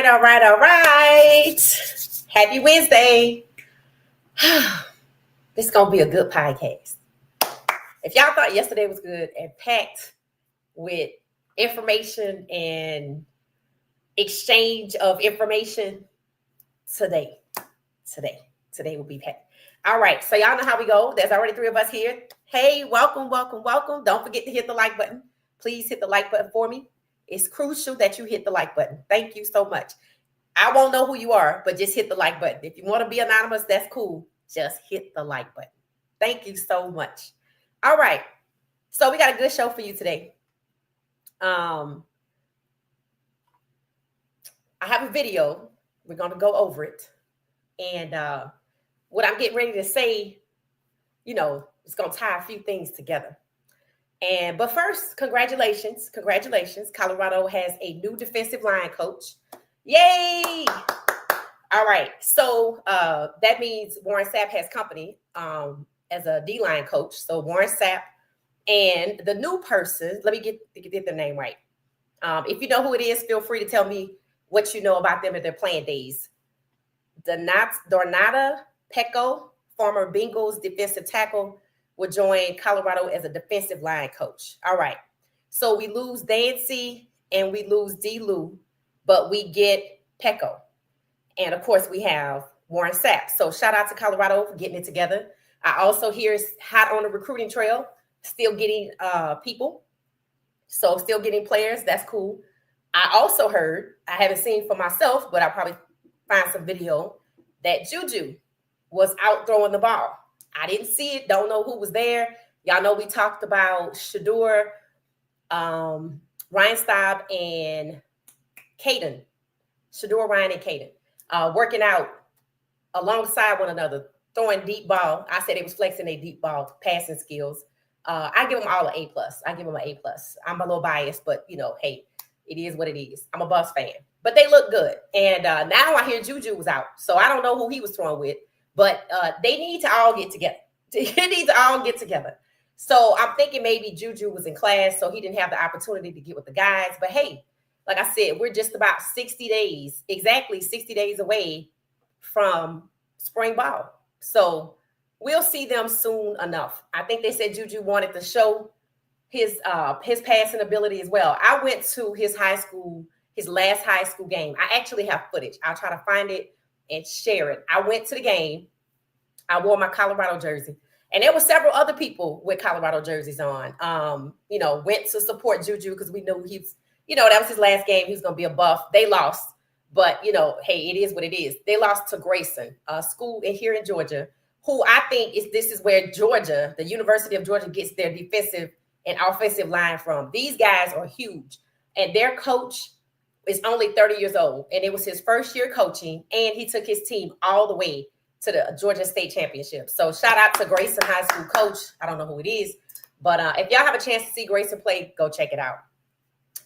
right. Happy Wednesday. This is going to be a good podcast. If y'all thought yesterday was good and packed with information and exchange of information, today will be packed. All right, so y'all know how we go. There's already 3 of us here. Hey, welcome. Don't forget to hit the like button. Please hit the like button for me. It's crucial that you hit the like button. Thank you so much. I won't know who you are, but just hit the like button. If you want to be anonymous, that's cool. Just hit the like button. Thank you so much. All right. So we got a good show for you today. I have a video. We're going to go over it. And what I'm getting ready to say, it's going to tie a few things together. But first, congratulations. Colorado has a new defensive line coach. Yay! All right. So that means Warren Sapp has company as a D-line coach. So Warren Sapp and the new person, let me get the name right. If you know who it is, feel free to tell me what you know about them at their playing days. Dornada Pecco, former Bengals defensive tackle, will join Colorado as a defensive line coach. All right. So we lose Dancy and we lose D-Lou, but we get Pecco. And of course, we have Warren Sapp. So shout out to Colorado for getting it together. I also hear it's hot on the recruiting trail, still getting people. So still getting players. That's cool. I also heard, I haven't seen for myself, but I'll probably find some video that Juju was out throwing the ball. I didn't see it. Don't know who was there. Y'all know we talked about Sheduer, Ryan Staub, and Caden. Sheduer, Ryan, and Caden working out alongside one another, throwing deep ball. I said it was flexing their deep ball passing skills. I give them all an A+. I give them an A+. I'm a little biased, but, hey, it is what it is. I'm a Bucs fan. But they look good. And now I hear Juju was out. So I don't know who he was throwing with. But they need to all get together. They need to all get together. So I'm thinking maybe Juju was in class, so he didn't have the opportunity to get with the guys. But hey, like I said, we're just about exactly 60 days away from spring ball. So we'll see them soon enough. I think they said Juju wanted to show his passing ability as well. I went to his last high school game. I actually have footage. I'll try to find it and share it. I went to the game. I wore my Colorado jersey. And there were several other people with Colorado jerseys on. Went to support Juju because we knew that was his last game. He was going to be a Buff. They lost. But, hey, it is what it is. They lost to Grayson, a school here in Georgia, who I think this is where Georgia, the University of Georgia, gets their defensive and offensive line from. These guys are huge. And their coach is only 30 years old, and it was his first year coaching, and he took his team all the way to the Georgia State Championship. So shout out to Grayson High School coach. I don't know who it is, but if y'all have a chance to see Grayson play, go check it out.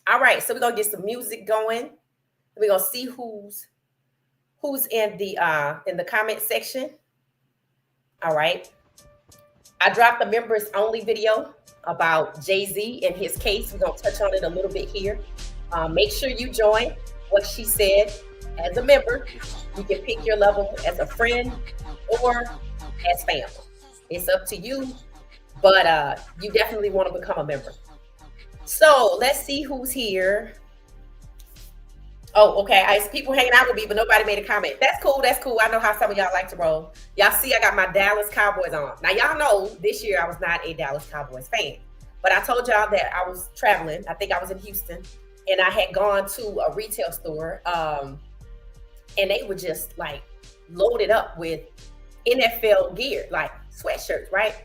All right, so we're gonna get some music going. We're gonna see who's in the comment section. All right, I dropped the members only video about Jay-Z and his case. We're gonna touch on it a little bit here. Make sure you join What She Said as a member. You can pick your level as a friend or as family. It's up to you, but you definitely want to become a member. So let's see who's here. Oh, okay. I see people hanging out with me, but nobody made a comment. That's cool. I know how some of y'all like to roll. Y'all see I got my Dallas Cowboys on. Now, y'all know this year I was not a Dallas Cowboys fan, but I told y'all that I was traveling. I think I was in Houston. And I had gone to a retail store, and they were just like loaded up with NFL gear, like sweatshirts, right?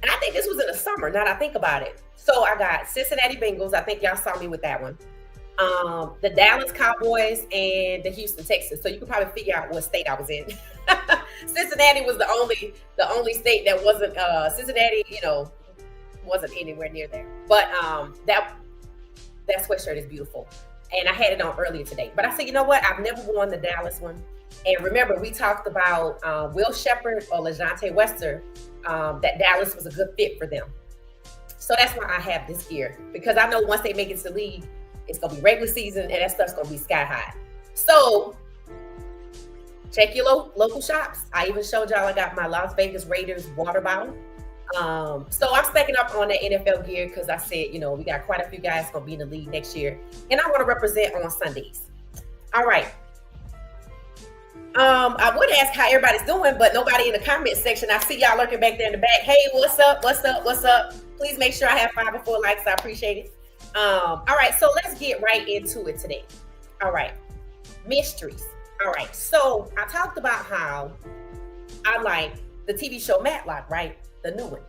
And I think this was in the summer, now that I think about it. So I got Cincinnati Bengals. I think y'all saw me with that one. The Dallas Cowboys and the Houston Texans. So you can probably figure out what state I was in. Cincinnati was the only state that wasn't, Cincinnati, wasn't anywhere near there. But that sweatshirt is beautiful. And I had it on earlier today. But I said, you know what? I've never worn the Dallas one. And remember, we talked about Will Shepherd or LeJontay Wester, that Dallas was a good fit for them. So that's why I have this gear. Because I know once they make it to the league, it's going to be regular season and that stuff's going to be sky high. So check your local shops. I even showed y'all I got my Las Vegas Raiders water bottle. So I'm stacking up on the NFL gear because I said, we got quite a few guys gonna be in the league next year, and I want to represent on Sundays. All right. I would ask how everybody's doing, but nobody in the comment section. I see y'all lurking back there in the back. Hey, what's up? What's up? What's up? Please make sure I have 5 or 4 likes. I appreciate it. All right, so let's get right into it today. All right, mysteries. All right, so I talked about how I like the TV show Matlock, right? The new one.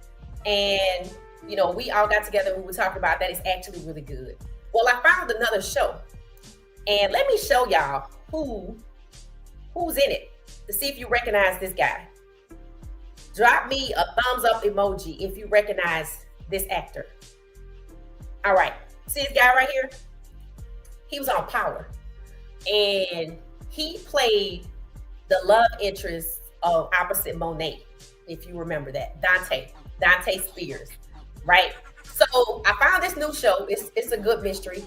And, we all got together and we were talking about that. It's actually really good. Well, I found another show. And let me show y'all who's in it to see if you recognize this guy. Drop me a thumbs up emoji if you recognize this actor. All right. See this guy right here? He was on Power. And he played the love interest of opposite Monet, if you remember that. Dante Spears, right? So I found this new show. It's a good mystery.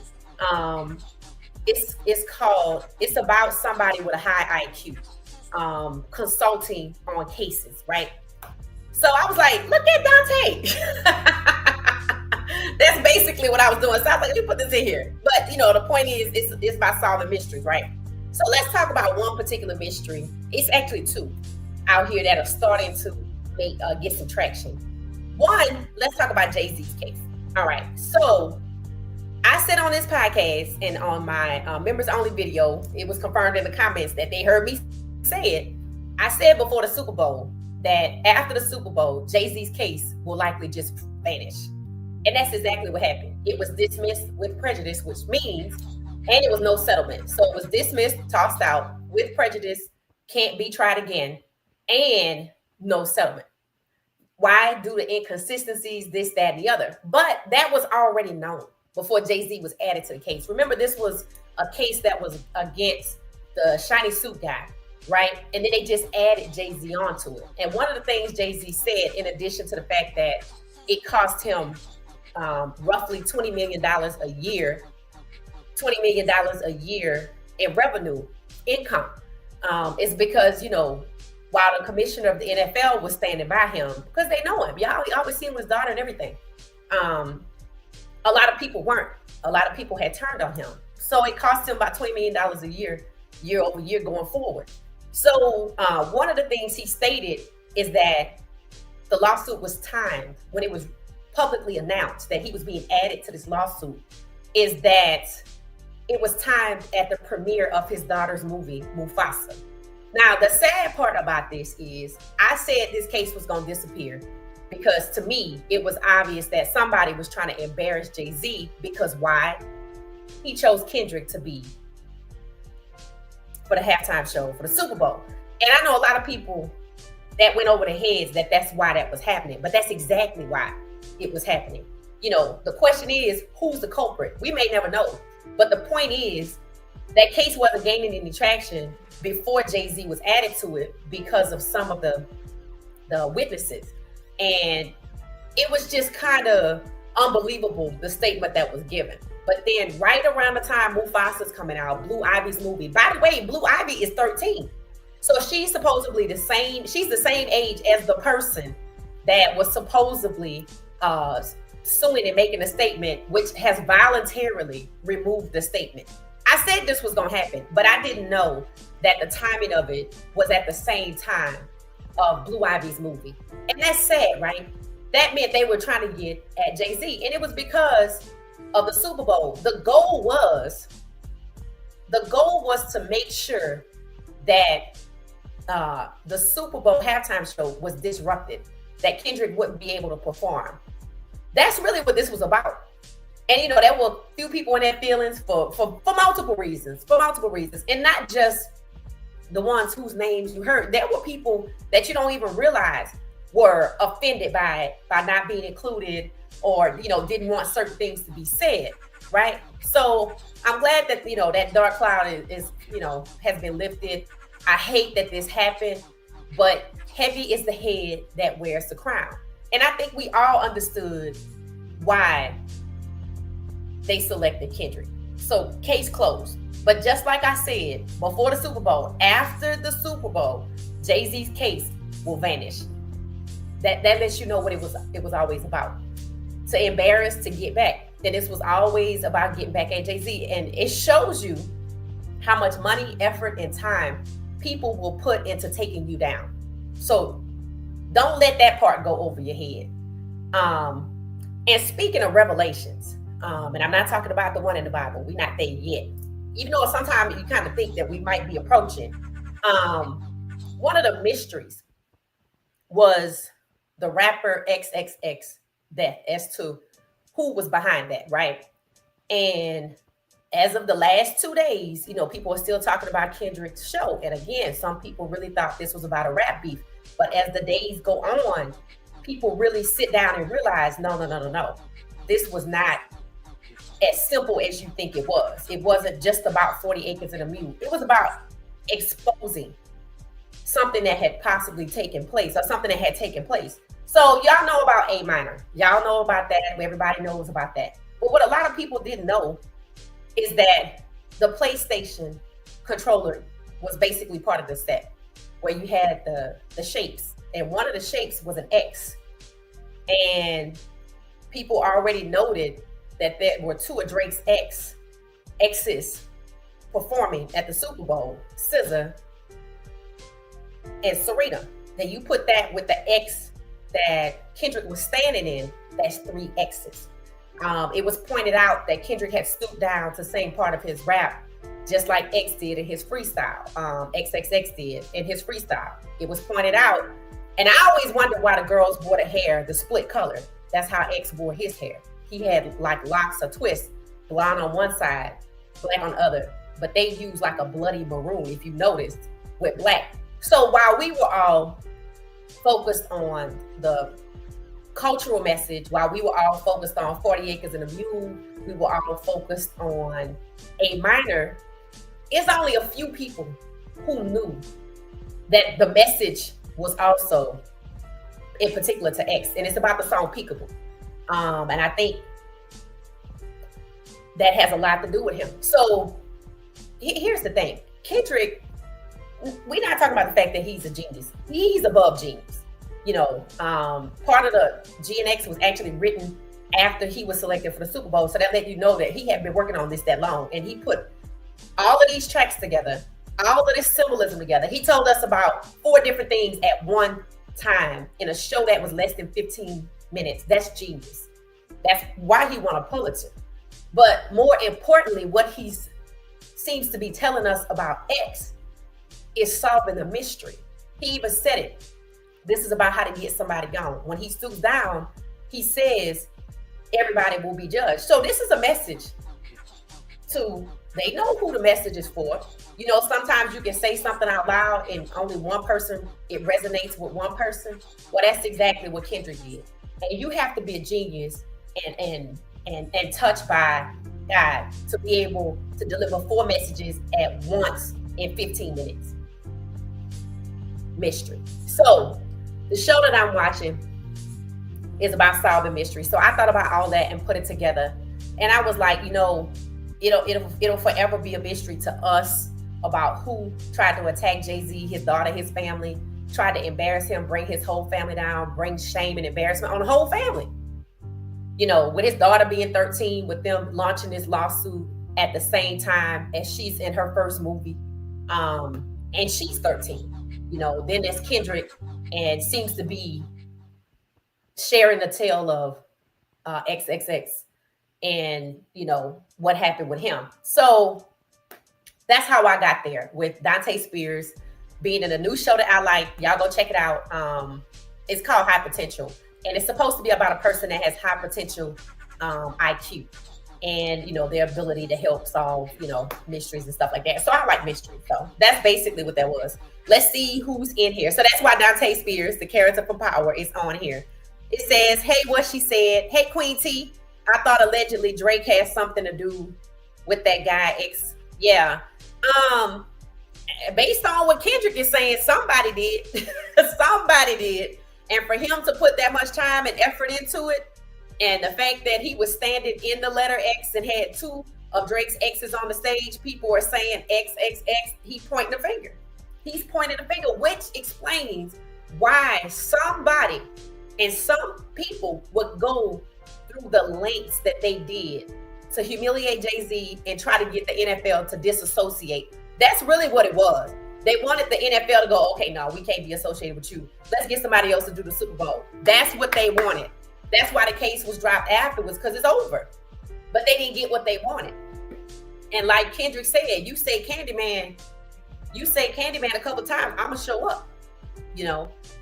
It's about somebody with a high IQ, consulting on cases, right? So I was like, look at Dante. That's basically what I was doing. So I was like, let me put this in here. But the point is, it's about solving mysteries, right? So let's talk about one particular mystery. It's actually 2 out here that are starting to get some traction. One, let's talk about Jay-Z's case. All right. So I said on this podcast and on my members only video, it was confirmed in the comments that they heard me say it. I said before the Super Bowl that after the Super Bowl, Jay-Z's case will likely just vanish. And that's exactly what happened. It was dismissed with prejudice, which means, and it was no settlement. So it was dismissed, tossed out with prejudice, can't be tried again, and no settlement. Why? Due to inconsistencies, this, that, and the other. But that was already known before Jay-Z was added to the case. Remember, this was a case that was against the shiny suit guy, right? And then they just added Jay-Z onto it. And one of the things Jay-Z said, in addition to the fact that it cost him roughly $20 million a year, $20 million a year in revenue income, is because, while the commissioner of the NFL was standing by him, because they know him, y'all always see him with his daughter and everything. A lot of people weren't. A lot of people had turned on him. So it cost him about $20 million a year over year going forward. So one of the things he stated is that the lawsuit was timed when it was publicly announced that he was being added to this lawsuit, is that it was timed at the premiere of his daughter's movie, Mufasa. Now, the sad part about this is I said this case was going to disappear because to me, it was obvious that somebody was trying to embarrass Jay-Z because why? He chose Kendrick to be for the halftime show for the Super Bowl. And I know a lot of people that went over their heads that that's why that was happening, but that's exactly why it was happening. The question is, who's the culprit? We may never know. But the point is, that case wasn't gaining any traction before Jay-Z was added to it because of some of the witnesses. And it was just kind of unbelievable, the statement that was given. But then right around the time Mufasa's coming out, Blue Ivy's movie. By the way, Blue Ivy is 13. So she's supposedly she's the same age as the person that was supposedly suing and making a statement, which has voluntarily removed the statement. I said this was going to happen, but I didn't know that the timing of it was at the same time of Blue Ivy's movie. And that's sad, right? That meant they were trying to get at Jay-Z. And it was because of the Super Bowl. The goal was to make sure that the Super Bowl halftime show was disrupted, that Kendrick wouldn't be able to perform. That's really what this was about. And there were a few people in their feelings for multiple reasons, and not just the ones whose names you heard. There were people that you don't even realize were offended by not being included, or didn't want certain things to be said, right? So I'm glad that that dark cloud is has been lifted. I hate that this happened, but heavy is the head that wears the crown. And I think we all understood why they selected Kendrick. So case closed. But just like I said, before the Super Bowl, after the Super Bowl, Jay-Z's case will vanish. That lets you know what it was always about. To embarrass, to get back. And this was always about getting back at Jay-Z. And it shows you how much money, effort, and time people will put into taking you down. So don't let that part go over your head. And speaking of revelations, and I'm not talking about the one in the Bible, we're not there yet. Even though sometimes you kind of think that we might be approaching. One of the mysteries was the rapper XXX death as to who was behind that, right? And as of the last 2 days, people are still talking about Kendrick's show. And again, some people really thought this was about a rap beef. But as the days go on, people really sit down and realize, no. This was not as simple as you think it was. It wasn't just about 40 acres and a mule. It was about exposing something that had possibly taken place or something that had taken place. So y'all know about A minor. Y'all know about that. Everybody knows about that. But what a lot of people didn't know is that the PlayStation controller was basically part of the set, where you had the shapes. And one of the shapes was an X. And people already noted that there were two of Drake's exes performing at the Super Bowl, SZA and Serena. Then you put that with the X that Kendrick was standing in, that's 3 X's. It was pointed out that Kendrick had stooped down to sing part of his rap, just like X did in his freestyle. XXX did in his freestyle. It was pointed out. And I always wondered why the girls wore the hair, the split color. That's how X wore his hair. He had like locks or twists, blonde on one side, black on the other. But they used like a bloody maroon, if you noticed, with black. So while we were all focused on the cultural message, while we were all focused on 40 acres and a mule, we were all focused on A minor, it's only a few people who knew that the message was also in particular to X, and it's about the song Peekaboo. And I think that has a lot to do with him. So here's the thing. Kendrick, we're not talking about the fact that he's a genius. He's above genius. Part of the GNX was actually written after he was selected for the Super Bowl. So that let you know that he had been working on this that long. And he put all of these tracks together, all of this symbolism together. He told us about 4 different things at one time in a show that was less than 15 minutes. That's genius. That's why he won a Pulitzer. But more importantly, what he seems to be telling us about X is solving the mystery. He even said it. This is about how to get somebody gone. When he stoops down, he says, everybody will be judged. So this is a message they know who the message is for. Sometimes you can say something out loud and only one person, it resonates with one person. Well, that's exactly what Kendrick did. And you have to be a genius and touched by God to be able to deliver 4 messages at once in 15 minutes. Mystery. So the show that I'm watching is about solving mystery. So I thought about all that and put it together. And I was like, it'll forever be a mystery to us about who tried to attack Jay-Z, his daughter, his family, tried to embarrass him, bring his whole family down, bring shame and embarrassment on the whole family. With his daughter being 13, with them launching this lawsuit at the same time as she's in her first movie, and she's 13. Then there's Kendrick, and seems to be sharing the tale of XXX and, what happened with him. So that's how I got there with Dante Spears being in a new show that I like. Y'all go check it out. It's called High Potential. And it's supposed to be about a person that has high potential IQ and, their ability to help solve, mysteries and stuff like that. So I like mysteries. So that's basically what that was. Let's see who's in here. So that's why Dante Spears, the character from Power, is on here. It says, hey, what she said. Hey, Queen T, I thought allegedly Drake has something to do with that guy X. Yeah. Based on what Kendrick is saying, somebody did. Somebody did. And for him to put that much time and effort into it, and the fact that he was standing in the letter X and had 2 of Drake's exes on the stage, people are saying X, X, X. He pointing the finger. He's pointing the finger, which explains why somebody and some people would go through the lengths that they did to humiliate Jay-Z and try to get the NFL to disassociate. That's really what it was. They wanted the NFL to go, okay, no, we can't be associated with you. Let's get somebody else to do the Super Bowl. That's what they wanted. That's why the case was dropped afterwards, because it's over. But they didn't get what they wanted. And like Kendrick said, you say Candyman a couple times, I'm gonna show up.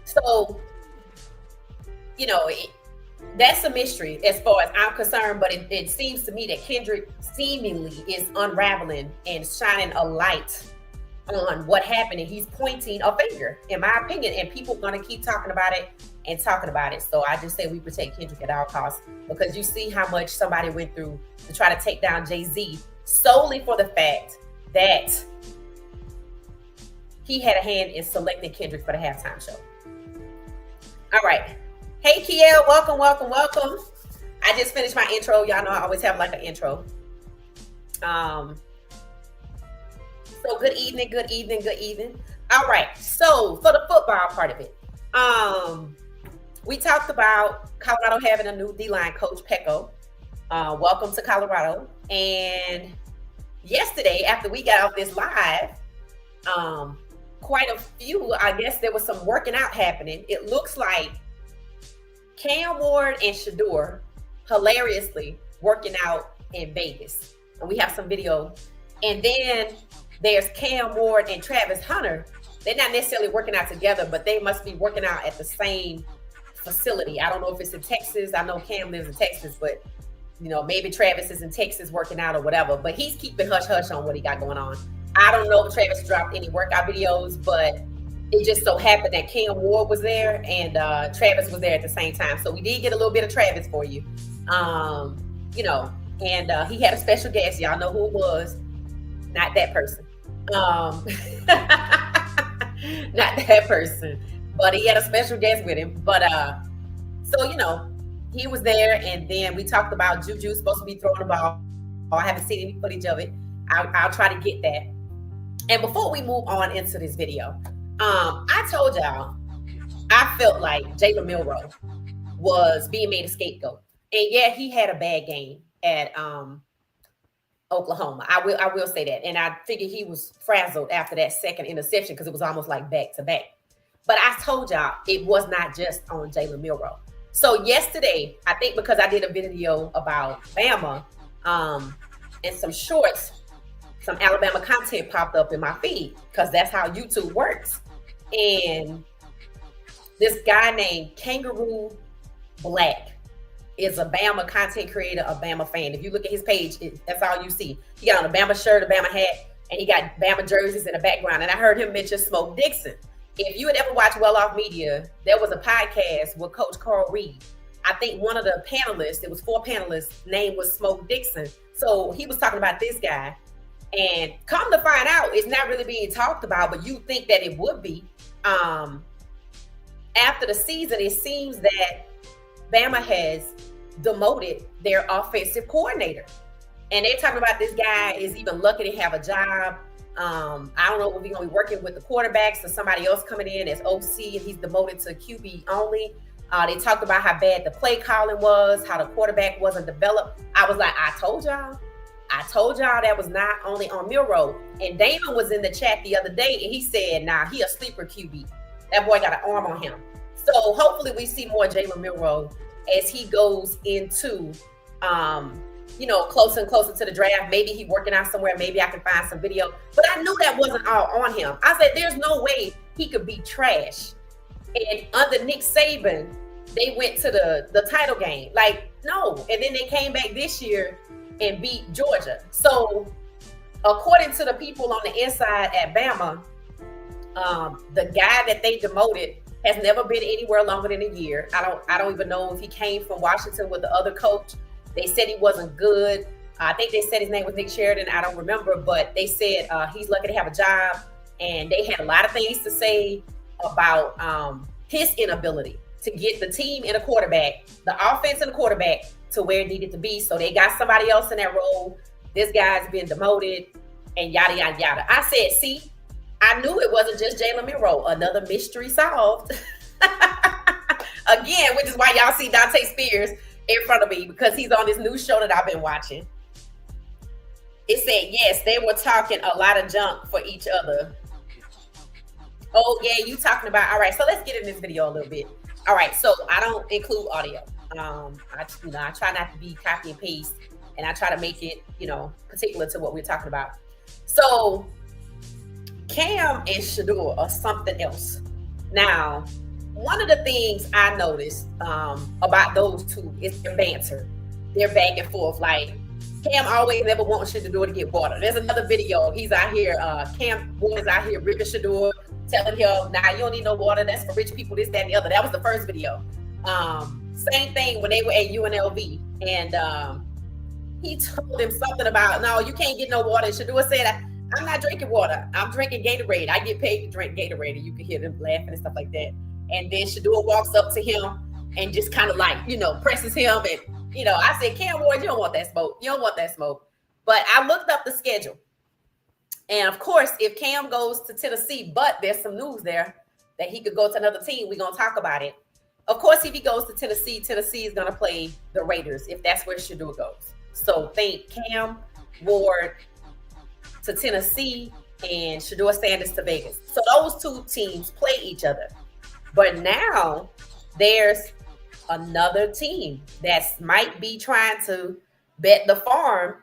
So that's a mystery as far as I'm concerned, but it seems to me that Kendrick seemingly is unraveling and shining a light on what happened, and he's pointing a finger, in my opinion, and people are going to keep talking about it and talking about it. So I just say we protect Kendrick at all costs, because you see how much somebody went through to try to take down Jay-Z solely for the fact that he had a hand in selecting Kendrick for the halftime show. All right. Hey, Kiel, welcome. I just finished my intro. Y'all know I always have like an intro. So good evening. All right. So for the football part of it, we talked about Colorado having a new D-line coach, Pecco. Welcome to Colorado. And yesterday, after we got off this live, quite a few, I guess there was some working out happening. It looks like Cam Ward and Sheduer hilariously working out in Vegas. And we have some video. And then there's Cam Ward and Travis Hunter. They're not necessarily working out together, but they must be working out at the same facility. I don't know if it's in Texas. I know Cam lives in Texas, but maybe Travis is in Texas working out or whatever. But he's keeping hush-hush on what he got going on. I don't know if Travis dropped any workout videos, but it just so happened that Cam Ward was there and Travis was there at the same time. So we did get a little bit of Travis for you. And he had a special guest. Y'all know who it was. Not that person. Not that person. But he had a special guest with him. But he was there, and then we talked about Juju supposed to be throwing the ball. I haven't seen any footage of it. I'll try to get that. And before we move on into this video, I told y'all I felt like Jalen Milroe was being made a scapegoat. And yeah, he had a bad game at Oklahoma. I will say that. And I figured he was frazzled after that second interception because it was almost like back to back. But I told y'all it was not just on Jalen Milroe. So yesterday, I think because I did a video about Bama and some shorts, some Alabama content popped up in my feed because that's how YouTube works. And this guy named Kangaroo Black is a Bama content creator, a Bama fan. If you look at his page, that's all you see. He got on a Bama shirt, a Bama hat, and he got Bama jerseys in the background. And I heard him mention Smoke Dixon. If you had ever watched Well Off Media, there was a podcast with Coach Carl Reed. I think one of the panelists, it was 4 panelists, name was Smoke Dixon. So he was talking about this guy. And come to find out, it's not really being talked about, but you think that it would be. After the season, it seems that Bama has demoted their offensive coordinator. And they're talking about this guy is even lucky to have a job. I don't know if he's going to be working with the quarterbacks or somebody else coming in as OC, and he's demoted to QB only. They talked about how bad the play calling was, how the quarterback wasn't developed. I was like, I told y'all that was not only on Milroe. And Damon was in the chat the other day, and he said, nah, he a sleeper QB. That boy got an arm on him. So hopefully we see more Jalen Milroe as he goes into, closer and closer to the draft. Maybe he working out somewhere. Maybe I can find some video. But I knew that wasn't all on him. I said, there's no way he could be trash. And under Nick Saban, they went to the title game. Like, no. And then they came back this year and beat Georgia. So according to the people on the inside at Bama, the guy that they demoted has never been anywhere longer than a year. I don't even know if he came from Washington with the other coach. They said he wasn't good. I think they said his name was Nick Sheridan. I don't remember, but they said he's lucky to have a job. And they had a lot of things to say about his inability to get the team and a quarterback, the offense and the quarterback, to where it needed to be. So they got somebody else in that role. this guy's been demoted, and yada yada yada. I said, see, I knew it wasn't just Jalen Monroe. Another mystery solved. Again, which is why y'all see Dante Spears in front of me, because he's on this new show that I've been watching. It said, yes, they were talking a lot of junk for each other. Oh, yeah, you talking about, all right, so let's get in this video a little bit. All right, so I don't include audio. I try not to be copy and paste, and I try to make it, particular to what we're talking about. So Cam and Sheduer are something else. Now, one of the things I noticed about those two is their banter. They're back and forth. Like, Cam always never wants Sheduer to get water. There's another video. He's out here, Cam is out here ripping Sheduer, telling him, nah, you don't need no water. That's for rich people, this, that, and the other. That was the first video. Same thing when they were at UNLV. And he told him something about, no, you can't get no water. And Sheduer said, I'm not drinking water. I'm drinking Gatorade. I get paid to drink Gatorade. And you can hear them laughing and stuff like that. And then Sheduer walks up to him and just kind of like, presses him. And, I said, Cam Ward, you don't want that smoke. You don't want that smoke. But I looked up the schedule. And of course, if Cam goes to Tennessee, but there's some news there that he could go to another team, we're going to talk about it. Of course, if he goes to Tennessee, Tennessee is going to play the Raiders if that's where Sheduer goes. So think Cam Ward to Tennessee and Sheduer Sanders to Vegas. So those two teams play each other. But now there's another team that might be trying to bet the farm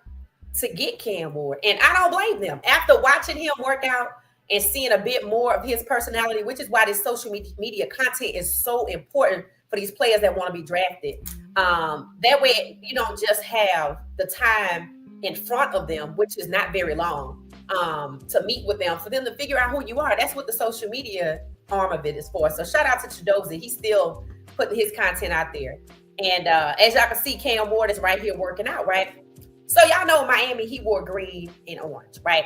to get Cam Ward. And I don't blame them. After watching him work out and seeing a bit more of his personality, which is why this social media content is so important for these players that want to be drafted. That way you don't just have the time in front of them, which is not very long, to meet with them, for them to figure out who you are. That's what the social media arm of it is for. So shout out to Chidozie. He's still putting his content out there. And as y'all can see, Cam Ward is right here working out, right? So y'all know in Miami, he wore green and orange, right?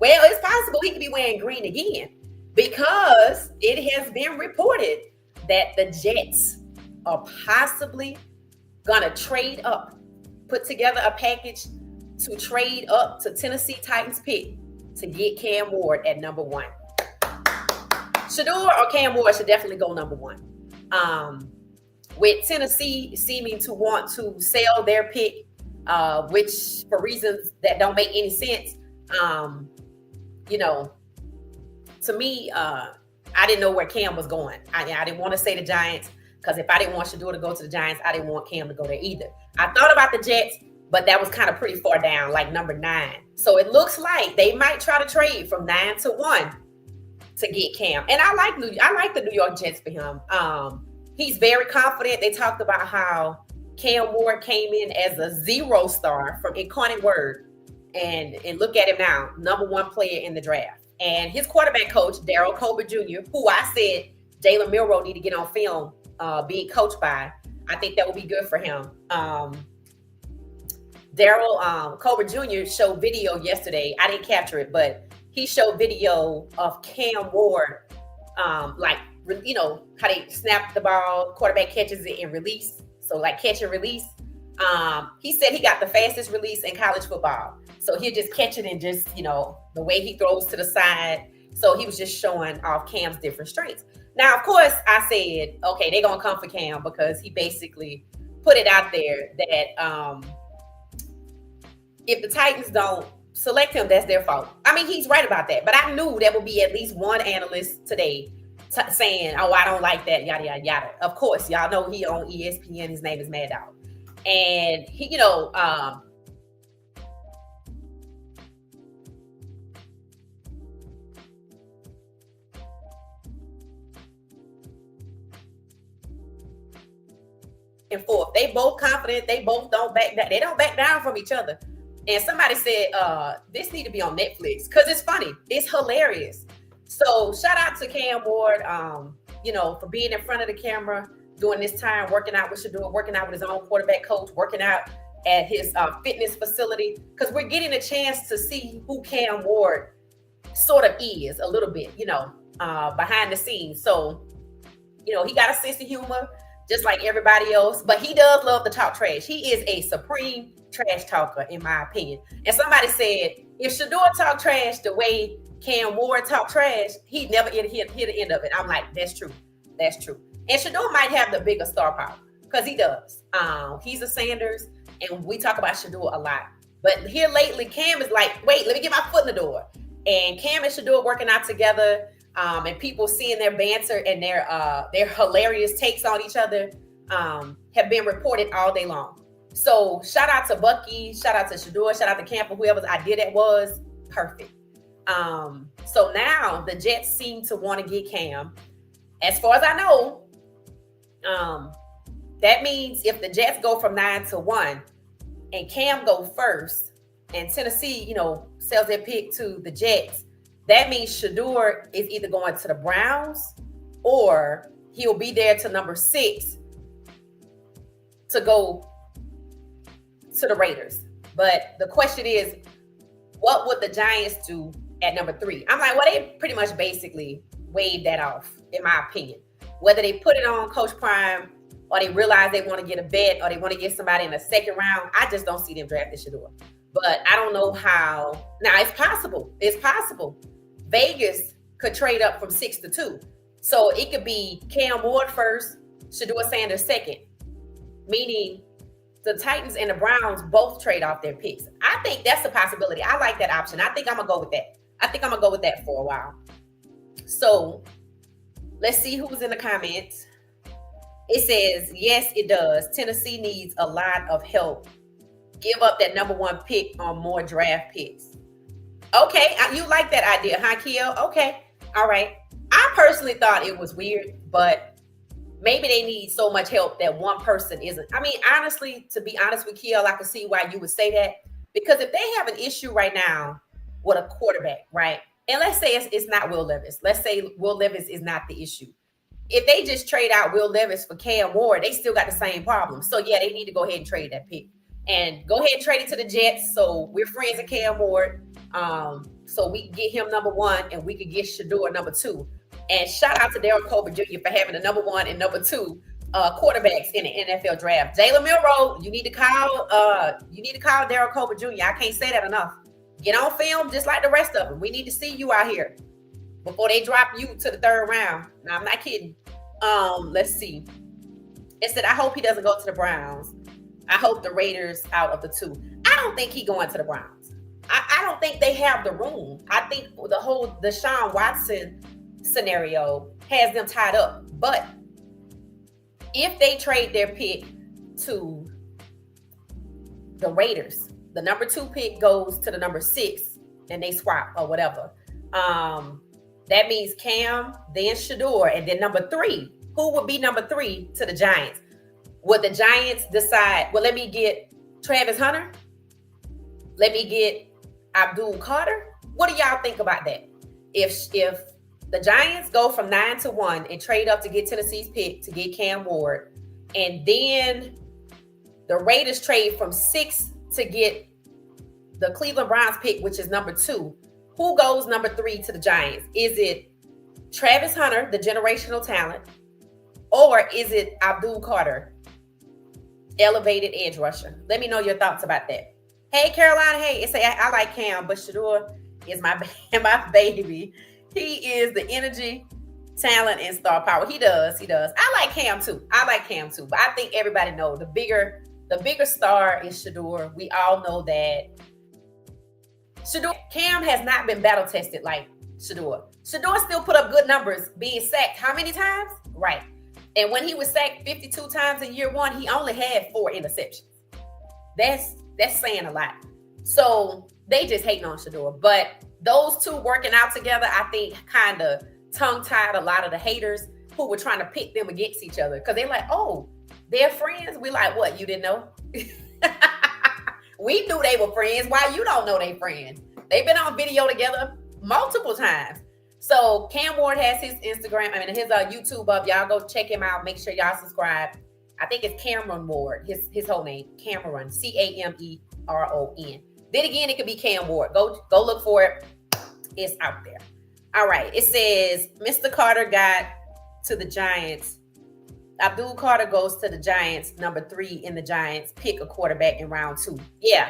Well, it's possible he could be wearing green again, because it has been reported that the Jets are possibly gonna trade up, put together a package to trade up to Tennessee Titans pick to get Cam Ward at number 1. Sheduer or Cam Ward should definitely go number 1. With Tennessee seeming to want to sell their pick, which for reasons that don't make any sense, to me, I didn't know where Cam was going. I didn't want to say the Giants, because if I didn't want Sheduer to go to the Giants, I didn't want Cam to go there either. I thought about the Jets, but that was kind of pretty far down, like number 9. So it looks like they might try to trade from 9 to 1 to get Cam. And I like the New York Jets for him. He's very confident. They talked about how Cam Ward came in as a 0 star from Incarnate Word. And look at him now, number 1 player in the draft. And his quarterback coach, Daryl Colbert Jr., who I said Jalen Monroe need to get on film being coached by. I think that would be good for him. Daryl Colbert Jr. showed video yesterday. I didn't capture it, but he showed video of Cam Ward, how they snap the ball, quarterback catches it and release. So like catch and release. He said he got the fastest release in college football. So he'll just catch it and just, the way he throws to the side. So he was just showing off Cam's different strengths. Now, of course, I said, okay, they're going to come for Cam, because he basically put it out there that if the Titans don't select him, that's their fault. I mean, he's right about that. But I knew there would be at least one analyst today saying, oh, I don't like that, yada, yada, yada. Of course, y'all know he on ESPN. His name is Mad Dog. And he, and forth. They both confident. They both don't back down. They don't back down from each other. And somebody said, this need to be on Netflix, because it's funny. It's hilarious. So shout out to Cam Ward, for being in front of the camera during this time, working out with Sheduer, working out with his own quarterback coach, working out at his fitness facility, because we're getting a chance to see who Cam Ward sort of is a little bit, behind the scenes. So, he got a sense of humor. just like everybody else. But he does love to talk trash. He is a supreme trash talker, in my opinion. And somebody said, if Sheduer talk trash the way Cam Ward talk trash, he'd never hit the end of it. I'm like, that's true. That's true. And Sheduer might have the bigger star power because he does. He's a Sanders, and we talk about Sheduer a lot. But here lately, Cam is like, wait, let me get my foot in the door. And Cam and Sheduer working out together, and people seeing their banter and their hilarious takes on each other have been reported all day long. So shout out to Bucky, shout out to Sheduer, shout out to Cam, for whoever's idea that was. Perfect. So now the Jets seem to want to get Cam. As far as I know, that means if the Jets go from 9-1 and Cam go first, and Tennessee, sells their pick to the Jets, that means Sheduer is either going to the Browns or he'll be there to number 6 to go to the Raiders. But the question is, what would the Giants do at number 3? I'm like, well, they pretty much basically waved that off, in my opinion. Whether they put it on Coach Prime or they realize they want to get a vet or they want to get somebody in the second round, I just don't see them drafting Sheduer. But I don't know how. Now, it's possible. It's possible. Vegas could trade up from 6-2. So it could be Cam Ward first, Sheduer Sanders second, meaning the Titans and the Browns both trade off their picks. I think that's a possibility. I like that option. I think I'm going to go with that. I think I'm going to go with that for a while. So let's see who's in the comments. It says, yes, it does. Tennessee needs a lot of help. Give up that number 1 pick on more draft picks. Okay, you like that idea, huh, Kiel? Okay, all right. I personally thought it was weird, but maybe they need so much help that one person isn't. I mean, honestly, to be honest with Kiel, I can see why you would say that. Because if they have an issue right now with a quarterback, right? And let's say it's not Will Levis. Let's say Will Levis is not the issue. If they just trade out Will Levis for Cam Ward, they still got the same problem. So, yeah, they need to go ahead and trade that pick. And go ahead and trade it to the Jets. So we're friends with Cam Ward. So we can get him number 1 and we could get Sheduer number 2. And shout out to Darryl Colbert Jr. for having the number 1 and number 2 quarterbacks in the NFL draft. Jalen Milroe, you need to call Darryl Colbert Jr. I can't say that enough. Get on film just like the rest of them. We need to see you out here before they drop you to the 3rd round. No, I'm not kidding. Let's see. It said, I hope he doesn't go to the Browns. I hope the Raiders out of the 2. I don't think he going to the Browns. I don't think they have the room. I think the whole Deshaun Watson scenario has them tied up. But if they trade their pick to the Raiders, the number 2 pick goes to the number 6 and they swap or whatever. That means Cam, then Sheduer, and then number 3. Who would be number 3 to the Giants? Would the Giants decide, well, let me get Travis Hunter? Let me get Abdul Carter? What do y'all think about that? If the Giants go from 9-1 and trade up to get Tennessee's pick to get Cam Ward, and then the Raiders trade from 6 to get the Cleveland Browns pick, which is number 2, who goes number 3 to the Giants? Is it Travis Hunter, the generational talent, or is it Abdul Carter, elevated edge rusher? Let me know your thoughts about that. Hey, Carolina. Hey, it say I like Cam, but Sheduer is my baby. He is the energy, talent, and star power. He does. I like Cam too. But I think everybody knows the bigger star is Sheduer. We all know that. Cam has not been battle tested like Sheduer. Sheduer still put up good numbers being sacked. How many times? Right. And when he was sacked 52 times in year 1, he only had 4 interceptions. That's saying a lot. So they just hating on Sheduer. But those two working out together, I think, kind of tongue-tied a lot of the haters who were trying to pit them against each other. Because they're like, oh, they're friends? We like, what, you didn't know? We knew they were friends. Why you don't know they friends? They've been on video together multiple times. So Cam Ward has his Instagram, his YouTube up. Y'all go check him out. Make sure y'all subscribe. I think it's Cameron Ward, his whole name, Cameron, Cameron. Then again, it could be Cam Ward. Go look for it. It's out there. All right. It says, Mr. Carter got to the Giants Abdul Carter goes to the Giants, number 3 in the Giants, pick a quarterback in round 2. Yeah,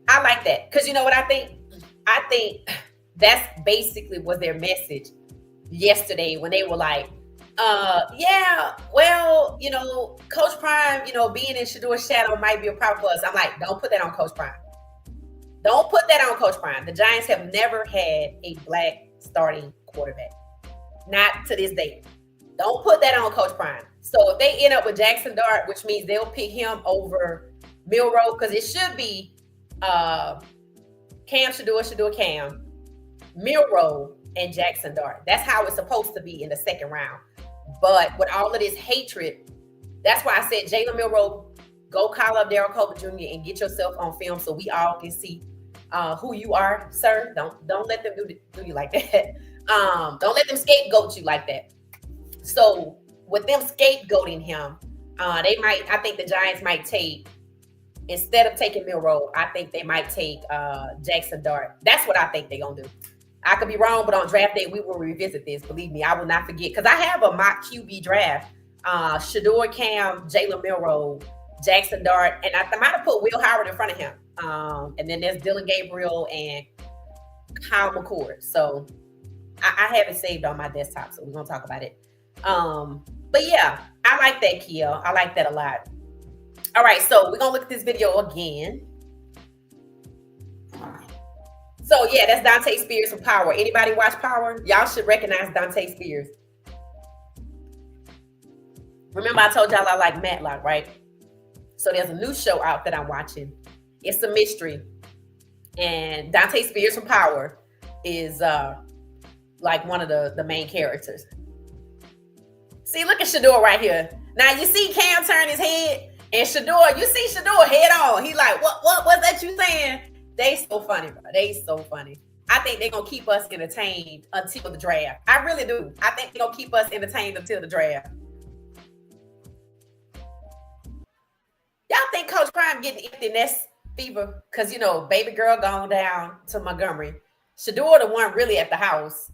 I like that. Because you know what I think? I think that's basically was their message yesterday when they were like, yeah, well, Coach Prime, being in Sheduer's shadow might be a problem for us. I'm like, don't put that on Coach Prime. Don't put that on Coach Prime. The Giants have never had a black starting quarterback. Not to this day. Don't put that on Coach Prime. So if they end up with Jackson Dart, which means they'll pick him over Milroe, because it should be Cam Sheduer Cam, Milroe, and Jackson Dart. That's how it's supposed to be in the second round. But with all of this hatred, that's why I said Jalen Milroe, go call up Daryl Colbert Jr. and get yourself on film so we all can see who you are, sir. Don't let them do you like that. Don't let them scapegoat you like that. So with them scapegoating him, I think the Giants might take, instead of taking Milroe, I think they might take Jackson Dart. That's what I think they're gonna do. I could be wrong, but on draft day we will revisit this. Believe me, I will not forget, because I have a mock QB draft. Sheduer Cam, Jalen Milroe, Jackson Dart, and I might have put Will Howard in front of him. And then there's Dylan Gabriel and Kyle McCord. So I have it saved on my desktop, so we're gonna talk about it. But yeah, I like that, Kiel. I like that a lot. All right, so we're gonna look at this video again. So yeah, that's Dante Spears from Power. Anybody watch Power? Y'all should recognize Dante Spears. Remember I told y'all I like Matlock, right? So there's a new show out that I'm watching. It's a mystery. And Dante Spears from Power is like one of the main characters. See, look at Sheduer right here. Now you see Cam turn his head, and Sheduer, you see Sheduer head on. He like, what was that you saying? They so funny, bro. They so funny. I think they're gonna keep us entertained until the draft. I really do. I think they're gonna keep us entertained until the draft. Y'all think Coach Prime getting empty nest fever? Because baby girl gone down to Montgomery. Sheduer the one really at the house.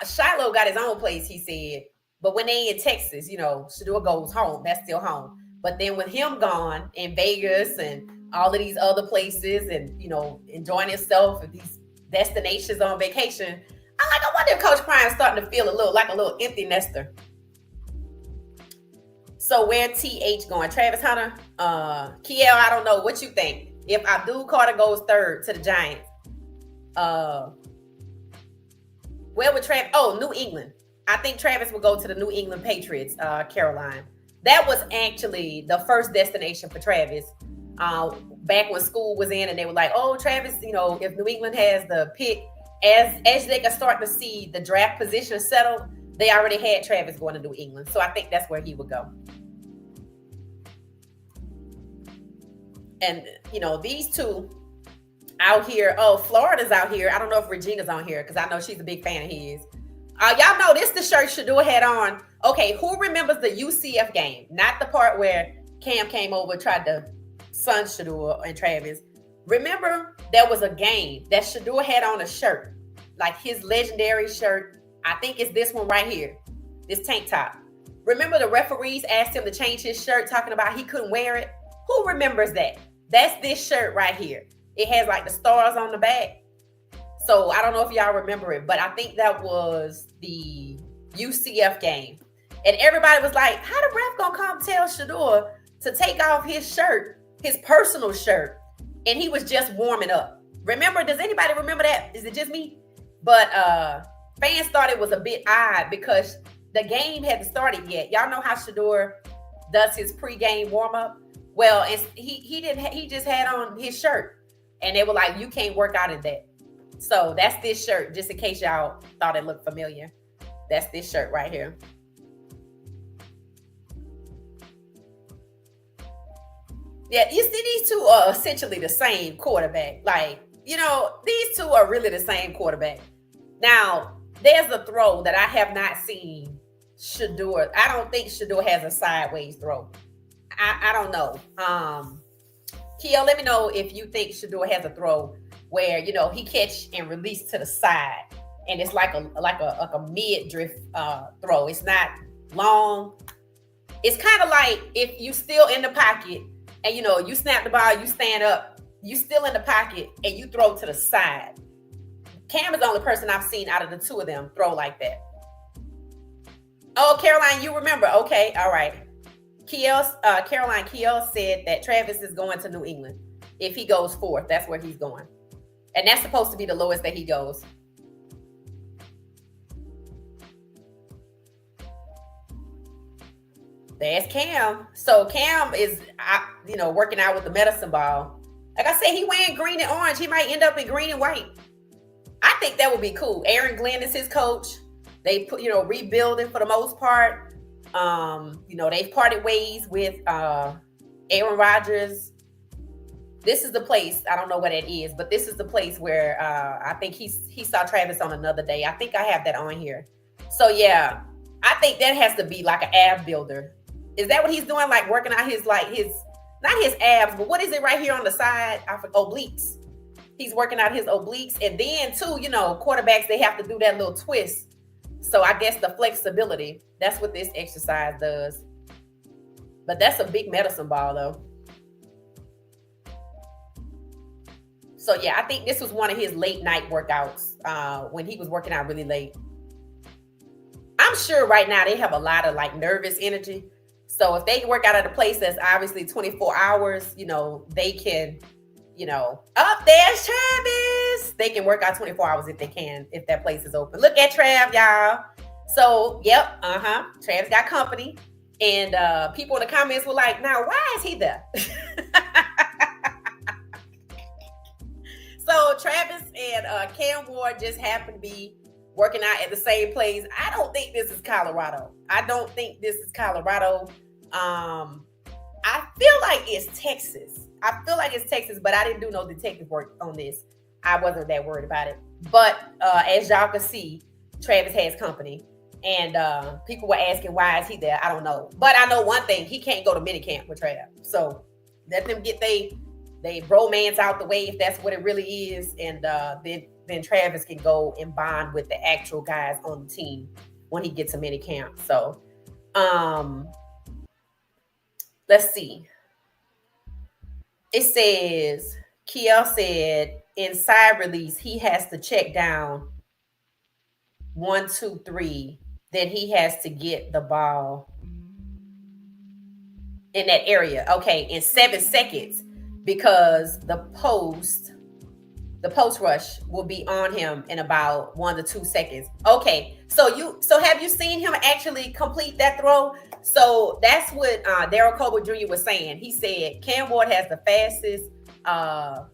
Shiloh got his own place, he said. But when they in Texas, Sheduer goes home. That's still home. But then with him gone in Vegas and all of these other places and, enjoying himself at these destinations on vacation, I wonder if Coach Prime's starting to feel a little empty nester. So where TH going? Travis Hunter? Kiel, I don't know. What you think? If Abdul Carter goes third to the Giants, where would Travis? Oh, New England. I think Travis will go to the New England Patriots, Caroline. That was actually the first destination for Travis. Back when school was in and they were like, oh, Travis, if New England has the pick, as they can start to see the draft position settled, they already had Travis going to New England. So I think that's where he would go. And, these two out here. Oh, Florida's out here. I don't know if Regina's on here because I know she's a big fan of his. Y'all know this the shirt Sheduer had on. Okay, who remembers the UCF game? Not the part where Cam came over and tried to sun Sheduer and Travis. Remember, there was a game that Sheduer had on a shirt, like his legendary shirt. I think it's this one right here, this tank top. Remember the referees asked him to change his shirt, talking about he couldn't wear it? Who remembers that? That's this shirt right here. It has like the stars on the back. So I don't know if y'all remember it, but I think that was the UCF game. And everybody was like, how the ref gonna come tell Sheduer to take off his shirt, his personal shirt? And he was just warming up. Remember, does anybody remember that? Is it just me? But fans thought it was a bit odd because the game hadn't started yet. Y'all know how Sheduer does his pregame warm-up? Well, he just had on his shirt. And they were like, you can't work out in that. So that's this shirt, just in case y'all thought it looked familiar. That's this shirt right here. Yeah, you see, these two are essentially the same quarterback. Like, these two are really the same quarterback. Now, there's a throw that I have not seen Sheduer. I don't think Sheduer has a sideways throw. I don't know. Kiel, let me know if you think Sheduer has a throw where, he catch and release to the side. And it's like a mid drift throw. It's not long. It's kind of like if you still in the pocket and you snap the ball, you stand up, you still in the pocket and you throw to the side. Cam is the only person I've seen out of the two of them throw like that. Oh, Caroline, you remember. Okay, all right. Caroline Kiel said that Travis is going to New England. If he goes fourth, that's where he's going. And that's supposed to be the lowest that he goes. There's Cam. So Cam is, working out with the medicine ball. Like I said, he wearing green and orange. He might end up in green and white. I think that would be cool. Aaron Glenn is his coach. They put, rebuilding for the most part. They've parted ways with Aaron Rodgers. This is the place. I don't know what it is, but this is the place where I think he saw Travis on another day. I think I have that on here. So yeah, I think that has to be like an ab builder. Is that what he's doing? Like working out his not his abs, but what is it right here on the side? Obliques. He's working out his obliques. And then too, quarterbacks, they have to do that little twist. So I guess the flexibility, that's what this exercise does. But that's a big medicine ball though. So yeah, I think this was one of his late night workouts when he was working out really late. I'm sure right now they have a lot of like nervous energy. So if they work out at a place that's obviously 24 hours, they can, there's Travis. They can work out 24 hours if they can, if that place is open. Look at Trav, y'all. So, yep, Travis got company. And people in the comments were like, now, why is he there? So Travis and Cam Ward just happened to be working out at the same place. I don't think this is Colorado. I feel like it's Texas. But I didn't do no detective work on this. I wasn't that worried about it. But as y'all can see, Travis has company. And people were asking, why is he there? I don't know. But I know one thing. He can't go to minicamp with Trav. So let them get they romance out the way if that's what it really is. And then Travis can go and bond with the actual guys on the team when he gets a minicamp. So let's see. It says, Kiel said in side release, he has to check down 1, 2, 3. Then he has to get the ball in that area. Okay, in 7 seconds, because the post rush will be on him in about 1 to 2 seconds. Okay, so have you seen him actually complete that throw? So that's what Daryl Coble Jr. was saying. He said Cam Ward has the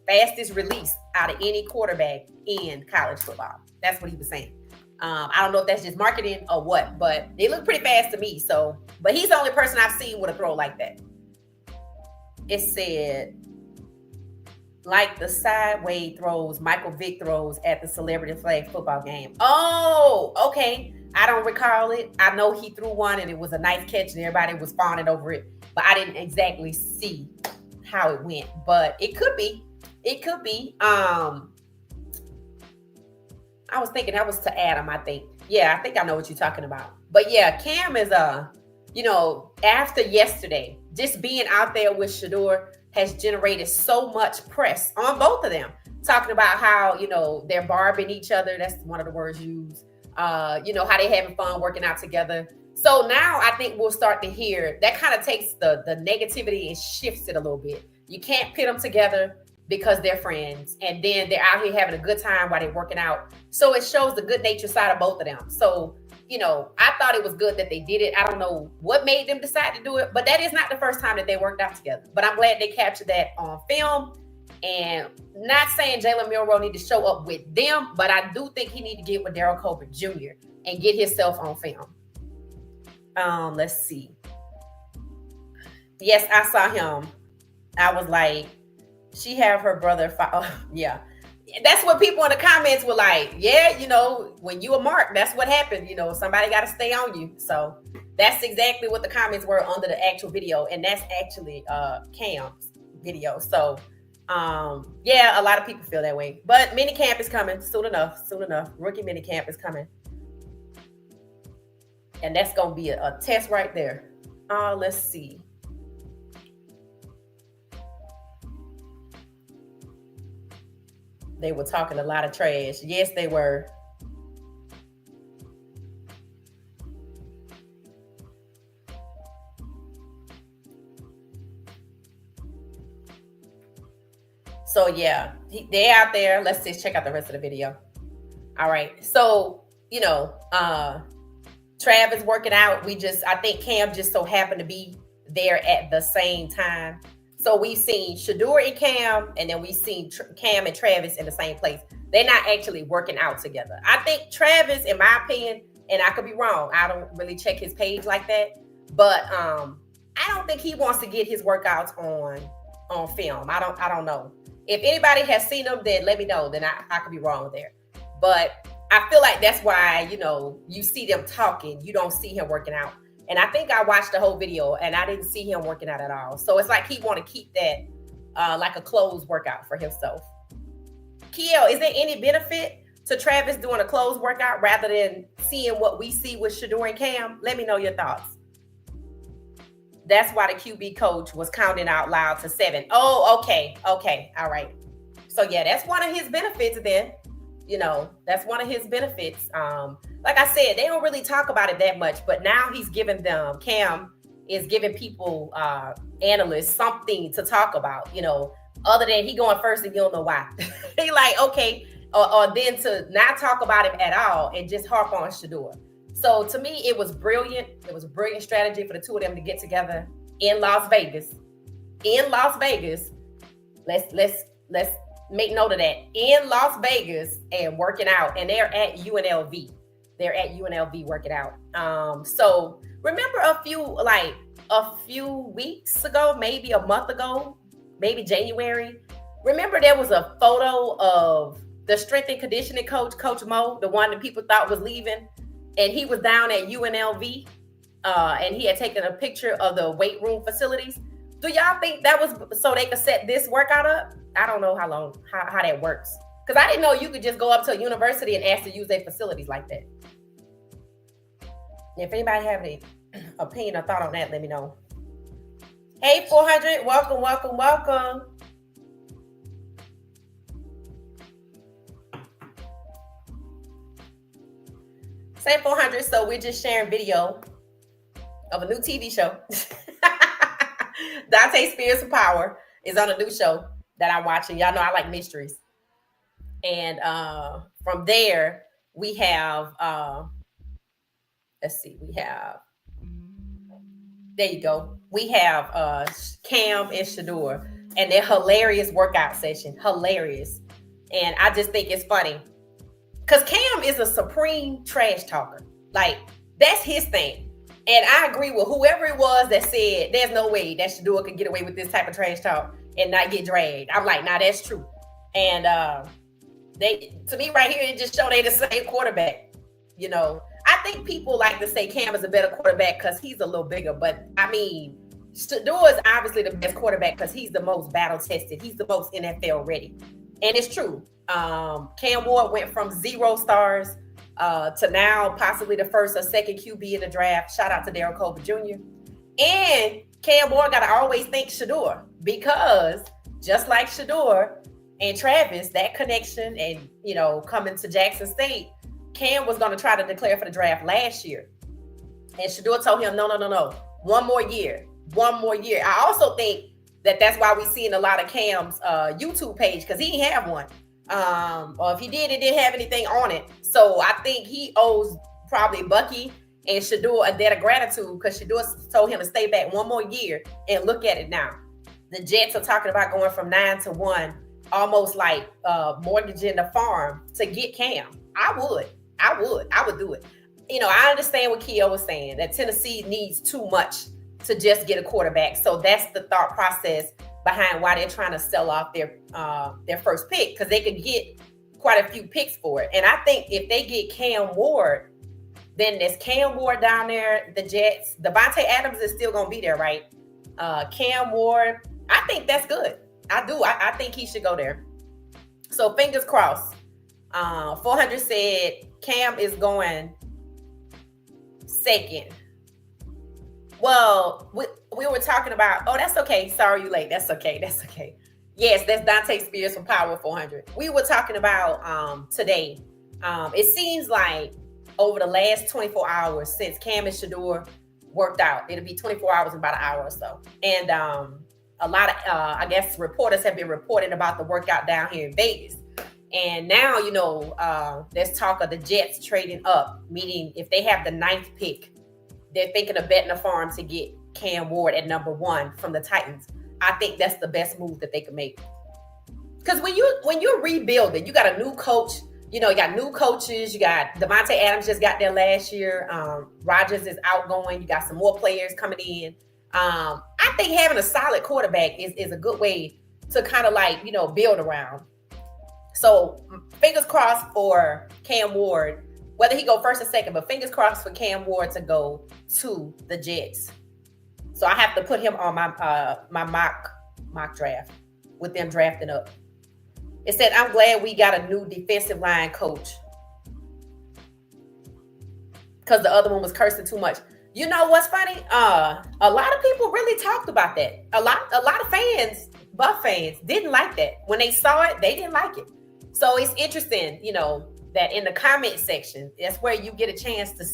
fastest release out of any quarterback in college football. That's what he was saying. I don't know if that's just marketing or what, but they look pretty fast to me. So, but he's the only person I've seen with a throw like that. It said, like the sideway throws Michael Vick throws at the celebrity flag football game. Oh, okay. I don't recall it. I know he threw one and it was a nice catch and everybody was fawning over it, but I didn't exactly see how it went. But it could be. I was thinking that was to Adam, I think. Yeah, I think I know what you're talking about. But yeah, Cam is after yesterday, just being out there with Sheduer has generated so much press on both of them, talking about how, they're barbing each other. That's one of the words used. How they having fun working out together. So now I think we'll start to hear that kind of takes the negativity and shifts it a little bit. You can't pit them together because they're friends. And then they're out here having a good time while they're working out. So it shows the good nature side of both of them. So, I thought it was good that they did it. I don't know what made them decide to do it, but that is not the first time that they worked out together. But I'm glad they captured that on film. And not saying Jalen Milroe need to show up with them, but I do think he need to get with Daryl Colbert Jr. and get himself on film. Let's see. Yes, I saw him. I was like, she have her brother. Yeah. That's what people in the comments were like, yeah, when you a mark, that's what happened. Somebody got to stay on you. So that's exactly what the comments were under the actual video. And that's actually Cam's video. So yeah, a lot of people feel that way. But minicamp is coming soon enough. Rookie minicamp is coming. And that's going to be a test right there. Let's see. They were talking a lot of trash. Yes, they were. So yeah, they're out there. Let's just check out the rest of the video. All right. So, Travis working out. I think Cam just so happened to be there at the same time. So we've seen Sheduer and Cam, and then we've seen Cam and Travis in the same place. They're not actually working out together. I think Travis, in my opinion, and I could be wrong, I don't really check his page like that, but I don't think he wants to get his workouts on film. I don't know. If anybody has seen them, then let me know. Then I could be wrong there. But I feel like that's why, you see them talking. You don't see him working out. And I think I watched the whole video and I didn't see him working out at all. So it's like he want to keep that like a closed workout for himself. Kiel, is there any benefit to Travis doing a closed workout rather than seeing what we see with Sheduer and Cam? Let me know your thoughts. That's why the QB coach was counting out loud to 7. Oh, okay. All right. So yeah, that's one of his benefits then. That's one of his benefits. Like I said, they don't really talk about it that much, but now he's giving them, Cam is giving people, analysts something to talk about, other than he going first and you don't know why. He like, okay, or then to not talk about him at all and just harp on Sheduer. So to me, it was brilliant. It was a brilliant strategy for the two of them to get together in Las Vegas. Let's make note of that. In Las Vegas and working out. And they're at UNLV. They're at UNLV working out. So remember a few weeks ago, maybe a month ago, maybe January. Remember there was a photo of the strength and conditioning coach, Coach Mo, the one that people thought was leaving. And he was down at UNLV, and he had taken a picture of the weight room facilities. Do y'all think that was so they could set this workout up? I don't know how that works. Because I didn't know you could just go up to a university and ask to use their facilities like that. If anybody have any opinion or thought on that, let me know. Hey, 400, welcome. Say 400, so we're just sharing video of a new TV show. Dante Spears of Power is on a new show that I'm watching. Y'all know I like mysteries. And from there, we have, there you go. We have Cam and Sheduer and their hilarious workout session. Hilarious. And I just think it's funny. Because Cam is a supreme trash talker. Like, that's his thing. And I agree with whoever it was that said, there's no way that Sheduer could get away with this type of trash talk and not get dragged. I'm like, nah, that's true. And to me right here, it just showed they the same quarterback. I think people like to say Cam is a better quarterback because he's a little bigger. But, I mean, Sheduer is obviously the best quarterback because he's the most battle-tested. He's the most NFL ready. And it's true. Cam Ward went from 0 stars to now possibly the first or second QB in the draft. Shout out to Darryl Colbert Jr. And Cam Ward got to always thank Sheduer because just like Sheduer and Travis, that connection and, coming to Jackson State, Cam was going to try to declare for the draft last year. And Sheduer told him, no. One more year. I also think that's why we seeing a lot of Cam's YouTube page because he didn't have one. Or if he did, it didn't have anything on it. So I think he owes probably Bucky and Sheduer a debt of gratitude because Sheduer told him to stay back one more year and look at it now. The Jets are talking about going from 9 to 1, almost like mortgaging the farm to get Cam. I would do it. I understand what Keo was saying, that Tennessee needs too much to just get a quarterback. So that's the thought process behind why they're trying to sell off their first pick, because they could get quite a few picks for it. And I think if they get Cam Ward, then there's Cam Ward down there, the Jets. Devontae Adams is still going to be there, right? Cam Ward, I think that's good. I do. I think he should go there. So fingers crossed. 400 said Cam is going second. Well, we were talking about, oh, that's okay. Sorry you late. That's okay. That's okay. Yes, that's Dante Spears from Power 400. We were talking about today. It seems like over the last 24 hours since Cam and Sheduer worked out, it'll be 24 hours in about an hour or so. And a lot of, I guess, reporters have been reporting about the workout down here in Vegas. And now, there's talk of the Jets trading up, meaning if they have the 9th pick, they're thinking of betting the farm to get Cam Ward at number 1 from the Titans. I think that's the best move that they could make. Because when you're rebuilding, you got a new coach. You got new coaches. You got Devontae Adams just got there last year. Rodgers is outgoing. You got some more players coming in. I think having a solid quarterback is a good way to kind of build around. So fingers crossed for Cam Ward, whether he go first or second, but fingers crossed for Cam Ward to go to the Jets. So I have to put him on my mock draft with them drafting up. It said, I'm glad we got a new defensive line coach because the other one was cursing too much. You know what's funny? A lot of people really talked about that. A lot of fans, Buff fans, didn't like that. When they saw it, they didn't like it. So it's interesting, that in the comment section, that's where you get a chance to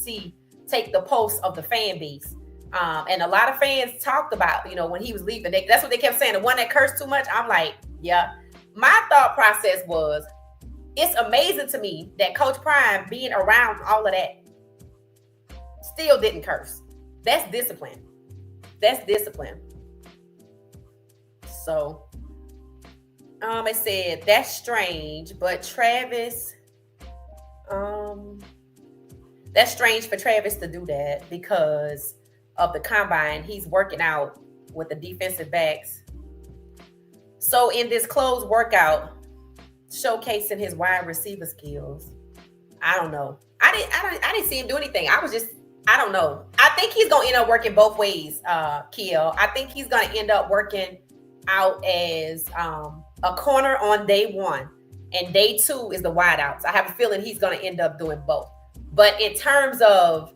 take the pulse of the fan base. And a lot of fans talked about, when he was leaving, that's what they kept saying. The one that cursed too much, I'm like, yeah. My thought process was, it's amazing to me that Coach Prime, being around all of that, still didn't curse. That's discipline. That's discipline. So, it said, that's strange, but Travis, that's strange for Travis to do that because of the combine. He's working out with the defensive backs. So in this closed workout, showcasing his wide receiver skills, I don't know. I didn't see him do anything. I don't know. I think he's gonna end up working both ways, Kiel. I think he's gonna end up working out as a corner on day 1, and day 2 is the wideouts. I have a feeling he's gonna end up doing both. But in terms of,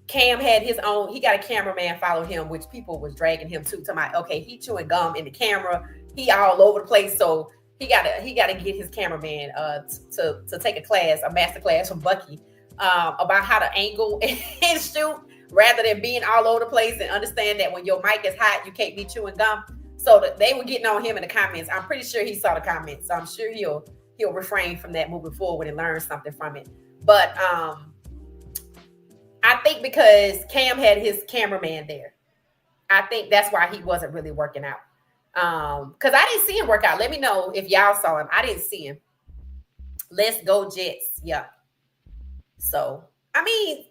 Cam had his own, he got a cameraman follow him, which people was dragging him to my, okay, he chewing gum in the camera. He all over the place. So he gotta get his cameraman to take a master class from Bucky about how to angle and shoot rather than being all over the place, and understand that when your mic is hot, you can't be chewing gum. So they were getting on him in the comments. I'm pretty sure he saw the comments. So I'm sure he'll refrain from that moving forward and learn something from it. But I think because Cam had his cameraman there, I think that's why he wasn't really working out. Because I didn't see him work out. Let me know if y'all saw him. I didn't see him. Let's go Jets. Yeah. So, I mean,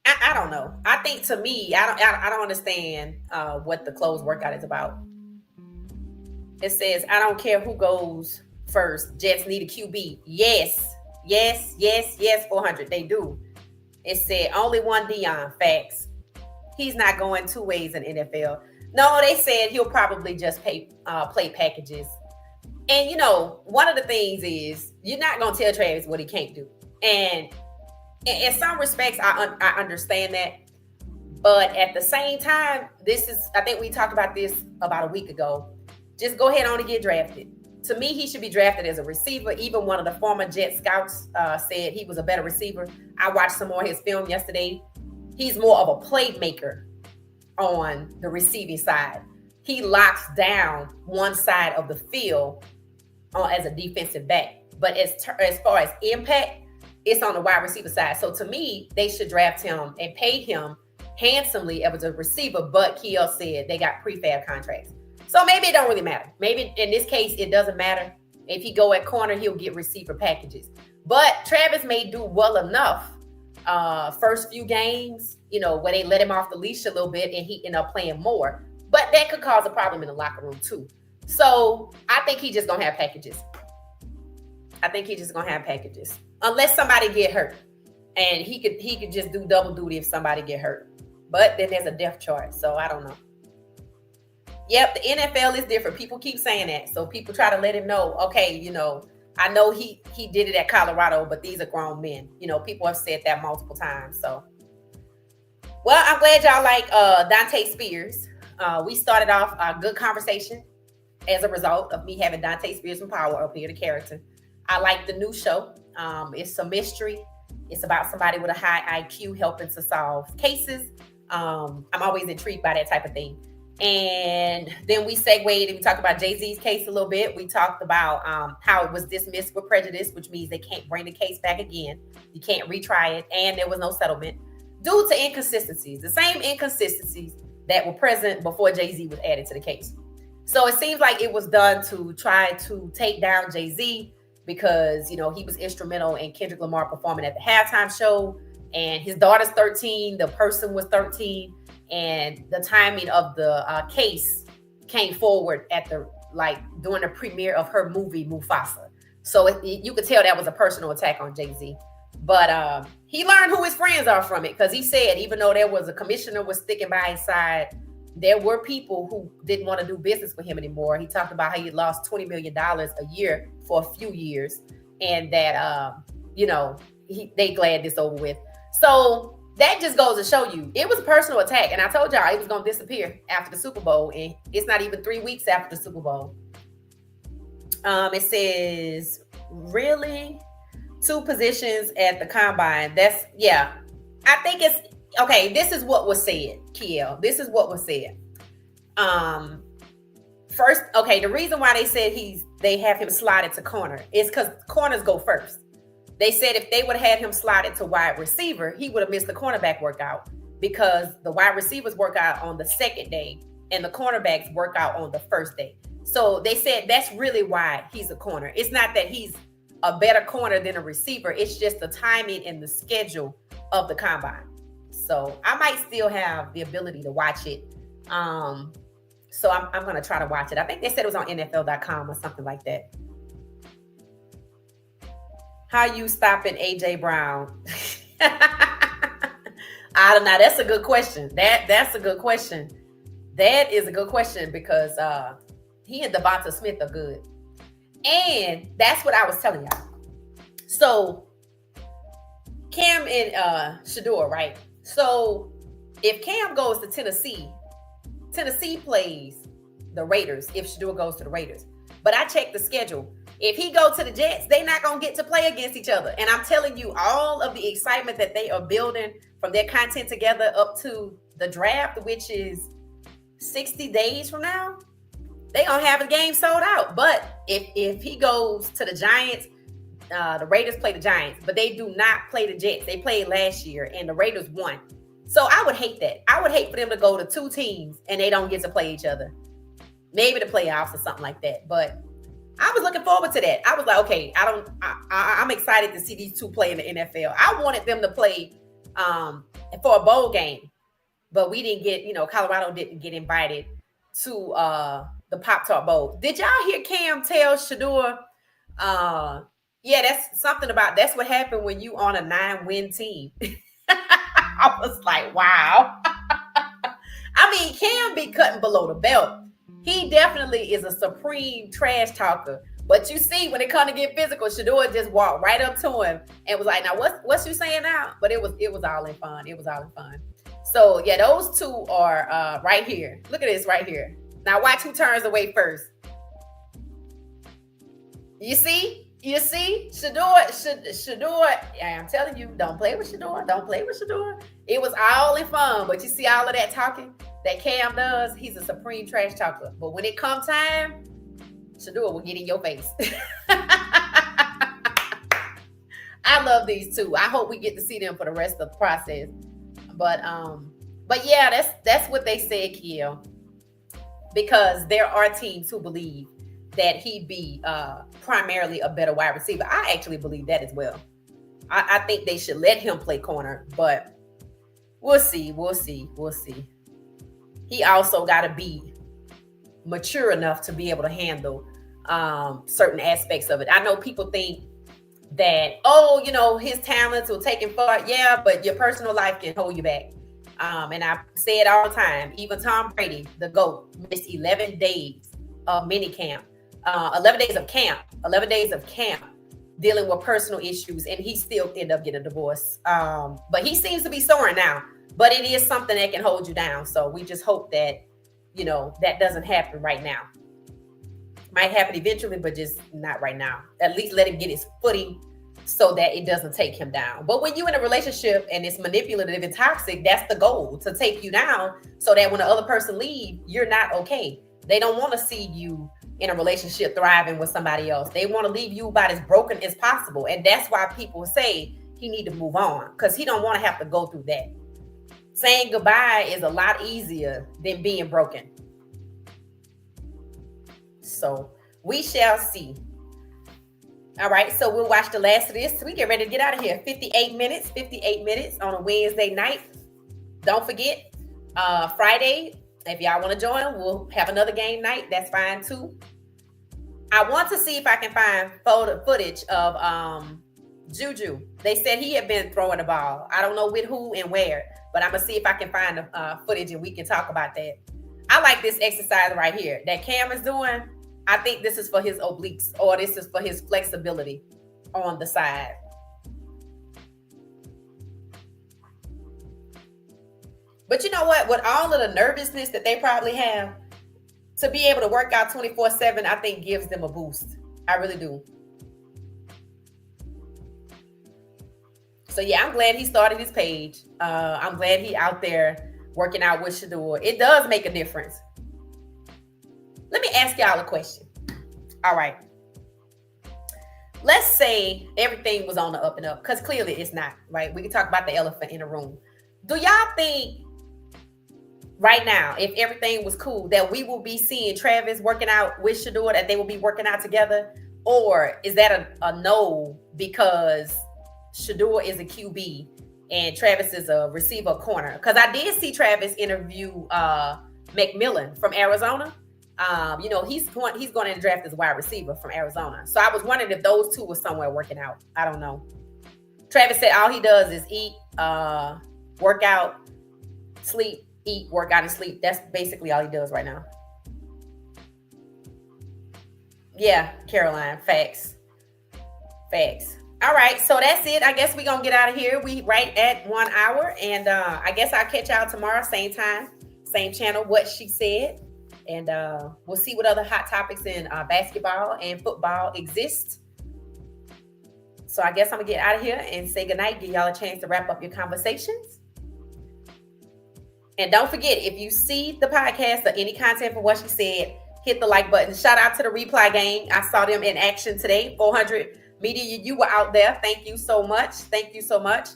I don't know. I think, to me, I don't understand what the closed workout is about. It says, I don't care who goes first. Jets need a QB. Yes, 400. They do. It said only one Dion. Facts. He's not going 2 ways in NFL. No, they said he'll probably just play packages. And one of the things is, you're not gonna tell Travis what he can't do. And in some respects, I understand that. But at the same time, I think we talked about this about a week ago. Just go ahead on and get drafted. To me, he should be drafted as a receiver. Even one of the former Jet scouts said he was a better receiver. I watched some more of his film yesterday. He's more of a playmaker on the receiving side. He locks down one side of the field as a defensive back. But as far as impact, it's on the wide receiver side. So to me, they should draft him and pay him handsomely as a receiver. But Kiel said they got prefab contracts. So maybe it don't really matter. Maybe in this case, it doesn't matter. If he go at corner, he'll get receiver packages. But Travis may do well enough first few games, where they let him off the leash a little bit and he end up playing more. But that could cause a problem in the locker room too. So I think he's just going to have packages. Unless somebody get hurt. And he could just do double duty if somebody get hurt. But then there's a depth chart. So I don't know. Yep, the NFL is different. People keep saying that. So people try to let him know, okay, I know he did it at Colorado, but these are grown men. People have said that multiple times. So Well, I'm glad y'all like Dante Spears. We started off a good conversation as a result of me having Dante Spears from Power up here, the character. I like the new show. It's a mystery. It's about somebody with a high IQ helping to solve cases. I'm always intrigued by that type of thing. And then we segued and we talked about Jay-Z's case a little bit. We talked about how it was dismissed with prejudice, which means they can't bring the case back again. You can't retry it. And there was no settlement due to inconsistencies, the same inconsistencies that were present before Jay-Z was added to the case. So it seems like it was done to try to take down Jay-Z because, you know, he was instrumental in Kendrick Lamar performing at the halftime show, and his daughter's 13, the person was 13, and the timing of the case came forward at the, like, during the premiere of her movie Mufasa. So you could tell that was a personal attack on Jay-Z. But he learned who his friends are from it, because he said even though there was a commissioner was sticking by his side, there were people who didn't want to do business with him anymore. He talked about how he lost $20 million a year for a few years, and that you know, they glad this over with. So that just goes to show you it was a personal attack. And I told y'all it was going to disappear after the Super Bowl, and it's not even 3 weeks after the Super Bowl. It says, really? 2 positions at the combine. That's, yeah. I think it's, okay, this is what was said, Kiel. This is what was said. First, okay, the reason why they said they have him slotted to corner is because corners go first. They said if they would have had him slotted to wide receiver, he would have missed the cornerback workout, because the wide receivers work out on the second day and the cornerbacks work out on the first day. So they said that's really why he's a corner. It's not that he's a better corner than a receiver. It's just the timing and the schedule of the combine. So I might still have the ability to watch it. So I'm going to try to watch it. I think they said it was on NFL.com or something like that. How you stopping AJ Brown? I don't know. That's a good question. That's a good question. That is a good question, because he and Devonta Smith are good. And that's what I was telling y'all. So Cam and Sheduer, right? So if Cam goes to Tennessee plays the Raiders if Sheduer goes to the Raiders. But I checked the schedule. If he goes to the Jets, they're not going to get to play against each other. And I'm telling you, all of the excitement that they are building from their content together up to the draft, which is 60 days from now, they're going to have a game sold out. But if he goes to the Giants, the Raiders play the Giants, but they do not play the Jets. They played last year and the Raiders won. So I would hate that. I would hate for them to go to 2 teams and they don't get to play each other. Maybe the playoffs or something like that. But I was looking forward to that. I was like, okay, I'm excited to see these 2 play in the NFL. I wanted them to play for a bowl game, but we didn't get, Colorado didn't get invited to the Pop-Tart Bowl. Did y'all hear Cam tell Sheduer, yeah, that's what happened when you on a 9-win team. I was like, wow. I mean, Cam be cutting below the belt. He definitely is a supreme trash talker. But you see, when it comes to get physical, Sheduer just walked right up to him and was like, now what's you saying now? But it was all in fun. It was all in fun. So yeah, those 2 are right here. Look at this right here. Now watch who turns away first. You see? Sheduer, I'm telling you, don't play with Sheduer. Don't play with Sheduer. It was all in fun, but you see all of that talking that Cam does? He's a supreme trash talker. But when it comes time, Sheduer will get in your face. I love these 2. I hope we get to see them for the rest of the process. But yeah, that's what they said, Kiel. Because there are teams who believe that he'd be primarily a better wide receiver. I actually believe that as well. I think they should let him play corner, but we'll see. He also got to be mature enough to be able to handle certain aspects of it. I know people think that, his talents will take him far. Yeah, but your personal life can hold you back. And I say it all the time. Even Tom Brady, the GOAT, missed 11 days of mini camp. 11 days of camp dealing with personal issues, and he still ended up getting a divorce. But he seems to be soaring now. but it is something that can hold you down. So we just hope that, that doesn't happen right now. Might happen eventually, but just not right now. At least let him get his footing so that it doesn't take him down. But when you're in a relationship and it's manipulative and toxic, that's the goal, to take you down so that when the other person leaves, you're not okay. They don't want to see you in a relationship thriving with somebody else. They want to leave you about as broken as possible. And that's why people say he need to move on, because he don't want to have to go through that. Saying goodbye is a lot easier than being broken. So we shall see. All right, so we'll watch the last of this. We get ready to get out of here. 58 minutes on a Wednesday night. Don't forget, Friday, if y'all want to join, we'll have another game night. That's fine too. I want to see if I can find footage of Juju. They said he had been throwing the ball. I don't know with who and where, but I'm going to see if I can find the footage and we can talk about that. I like this exercise right here that Cam is doing. I think this is for his obliques, or this is for his flexibility on the side. But you know what? With all of the nervousness that they probably have, to be able to work out 24/7, I think gives them a boost. I really do. So yeah, I'm glad he started his page. I'm glad he out there working out with Sheduer. It does make a difference. Let me ask y'all a question. All right. Let's say everything was on the up and up, because clearly it's not, right? We can talk about the elephant in the room. Do y'all think right now, if everything was cool, that we will be seeing Travis working out with Sheduer, that they will be working out together? Or is that a no because Sheduer is a QB and Travis is a receiver corner? Because I did see Travis interview McMillan from Arizona. He's going to draft as a wide receiver from Arizona. So I was wondering if those two were somewhere working out. I don't know. Travis said all he does is eat, work out, sleep, eat, work out, and sleep. That's basically all he does right now. Yeah, Caroline, facts. All right, so that's it. I guess we're going to get out of here. We right at 1 hour, and I guess I'll catch y'all tomorrow, same time, same channel, What She Said. And we'll see what other hot topics in basketball and football exist. So I guess I'm going to get out of here and say goodnight, give y'all a chance to wrap up your conversations. And don't forget, if you see the podcast or any content from What She Said, hit the like button. Shout out to the Reply Gang. I saw them in action today. 400 Media, you were out there. Thank you so much. Thank you so much.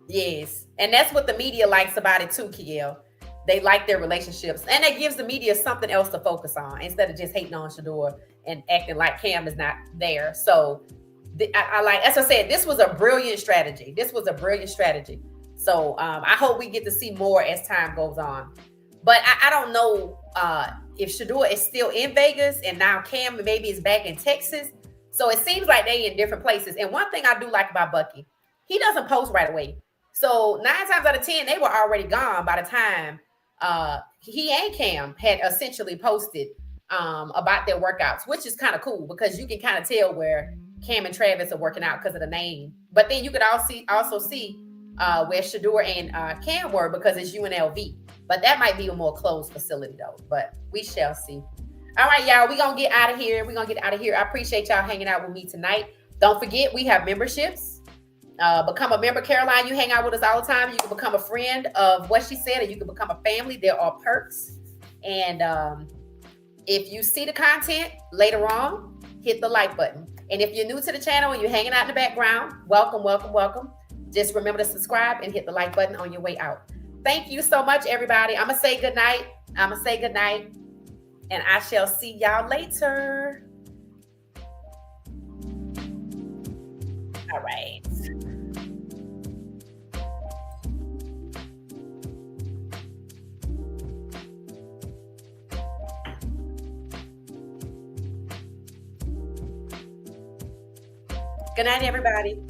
Yes. And that's what the media likes about it too, Kiel. They like their relationships. And it gives the media something else to focus on instead of just hating on Sheduer and acting like Cam is not there. So I like, as I said, this was a brilliant strategy. So I hope we get to see more as time goes on. But I don't know if Sheduer is still in Vegas and now Cam maybe is back in Texas. So it seems like they in different places. And one thing I do like about Bucky, he doesn't post right away. So 9 times out of 10, they were already gone by the time he and Cam had essentially posted about their workouts, which is kind of cool because you can kind of tell where Cam and Travis are working out because of the name. But then you could also see where Sheduer and Cam were because it's UNLV. But that might be a more closed facility though. But we shall see. All right, y'all, we're going to get out of here. I appreciate y'all hanging out with me tonight. Don't forget, we have memberships. Become a member, Caroline. You hang out with us all the time. You can become a friend of What She Said, or you can become a family. There are perks. And if you see the content later on, hit the like button. And if you're new to the channel and you're hanging out in the background, welcome. Just remember to subscribe and hit the like button on your way out. Thank you so much, everybody. I'm going to say goodnight. And I shall see y'all later. All right. Good night, everybody.